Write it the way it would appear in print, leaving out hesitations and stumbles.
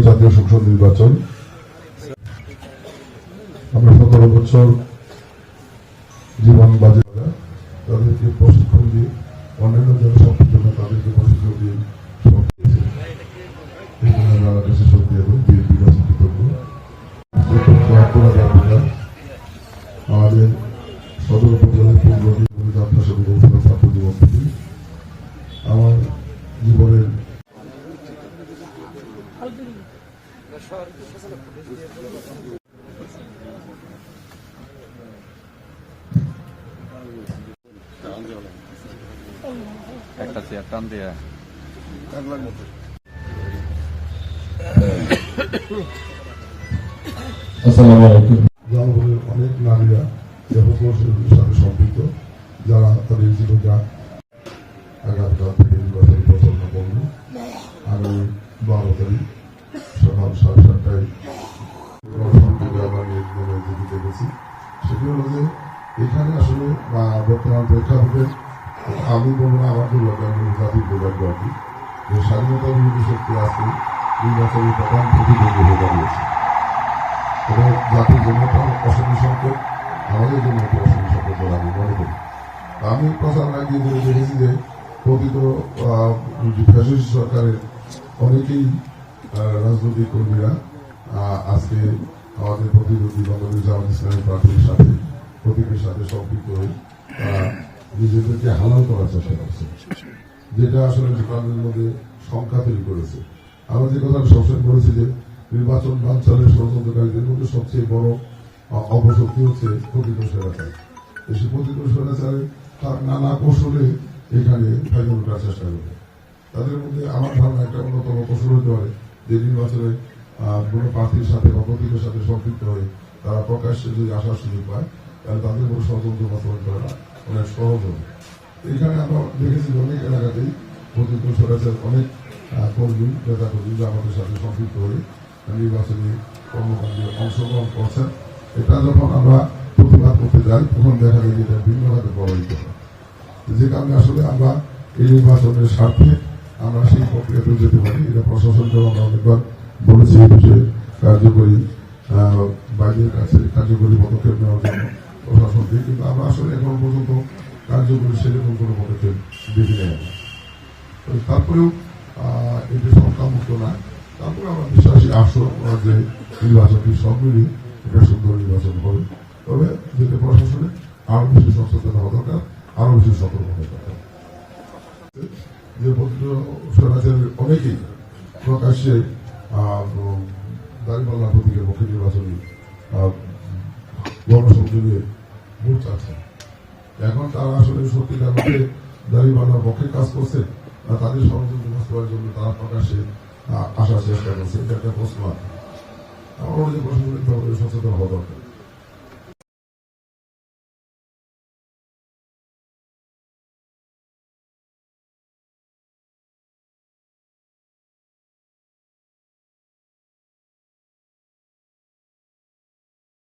জাতীয় সংসদ নির্বাচন। আমরা 17 বছর জীবন বাজি তাদেরকে প্রশিক্ষণ দিয়ে অন্যান্য যারা সবকিছু জন্য তাদেরকে প্রশিক্ষণ দিয়ে আমাদের সদর উপজেলার যাত্রা শুরু করেছিল ছাত্র জীবন থেকে। আমার জীবনের একটা চেয়ার টান দেয়া অনেক নারীরা সাথে সম্পৃক্ত, যারা তাদের জীবিকা আগামীকাল থেকে নির্বাচন প্রচারণা করবে। আগামী 12 তারিখ সকাল 7:30টায় দেখেছি। সেটি হল যে এখানে আসলে বর্তমান প্রেক্ষাপটে আমি বলবো না আমার জাতির দুর্ভাগ্য আর কি, যে স্বাধীনতা বিরোধী শক্তি আজকে নির্বাচনের প্রধান প্রতিদ্বন্দ্বী হয়ে দাঁড়িয়েছে। এবং জাতির জন্য একটা অশনি সংকট, আমাদের জন্য একটা অশনি সংকট বলে আমি মনে করি। আমি প্রচারণা গিয়ে ধরে দেখেছি যে প্রকৃত ফ্যাসিস্ট সরকারের অনেকেই রাজনৈতিক কর্মীরা আজকে আমাদের প্রতিদ্বন্দ্বী বাংলাদেশ জামাত ইসলামী প্রার্থীর সাথে প্রতীকের সাথে সম্পৃক্ত হয়ে তারা নিজেদেরকে হালাল করার চেষ্টা করছে, যেটা আসলে তাদের মধ্যে সংখ্যা তৈরি করেছে। আমরা যে কথা সবসময় বলেছি যে নির্বাচন বানচালের ষড়যন্ত্রকারীদের মধ্যে সবচেয়ে বড় অপশক্তি হচ্ছে প্রকৃত স্বৈরাচার। সেই প্রকৃত স্বৈরাচারে তার নানা কৌশলে এখানে ফায়দা ওঠার চেষ্টা করবে। তাদের মধ্যে আমার ধারণা একটা অন্যতম কৌশল হতে পারে যে নির্বাচনে কোনো প্রার্থীর সাথে বা প্রতীকের সাথে সম্পৃক্ত হয়ে তারা প্রকাশ্যে যদি আসার সুযোগ পায় তাহলে তাদের কোনো ষড়যন্ত্র বাস্তবায়ন করা অনেক সহজ হবে। এখানে আমরা দেখেছি অনেক এলাকাতেই প্রকৃত স্বৈরাচার অনেক কর্মী নেতা কর্মী আমাদের সাথে সম্পৃক্ত হয়ে নির্বাচনী কর্মকাণ্ডে অংশগ্রহণ করছেন। এটা যখন আমরা প্রতিবাদ করতে যাই তখন দেখা যায় যে এটা ভিন্নভাবে প্রভাবিত হয়, যে কারণে আসলে আমরা এই নির্বাচনের স্বার্থে আমরা সেই প্রক্রিয়াতে যেতে পারি। এটা প্রশাসনকে আমরা অনেকবার বলেছি এই বিষয়ে কার্যকরী বাইরের কাছে কার্যকরী পদক্ষেপ নেওয়ার জন্য প্রশাসনকে, কিন্তু আমরা আসলে এখন পর্যন্ত কার্যকরী সেরকম কোনো পদক্ষেপ দেখি নেই। তারপরেও এটি সংখ্যামুক্ত না, তারপরে আমরা বিশ্বাসী আসো যে নির্বাচনটি সব মিলিয়ে এটা সুন্দর নির্বাচন হবে। তবে যেটা প্রশাসনে আরো বেশি সচেতন হওয়া দরকার, আরো বেশি সতর্ক হওয়া দরকার। যে স্বৈরাচারের অনেকেই প্রকাশ্যে দাঁড়িপাল্লা প্রতীকের পক্ষে নির্বাচনী গণসংযোগে ভোট চাচ্ছে। এখন তারা আসলে সত্যিকার মধ্যে দাঁড়িপাল্লার পক্ষে কাজ করছে না তাদের ষড়যন্ত্র বাস্তবায়নের জন্য তারা প্রকাশ্যে আসার চেষ্টা করছে, এটা একটা প্রশ্ন। আমার মনে হয় প্রশাসনিকভাবে সচেতন হওয়া দরকার।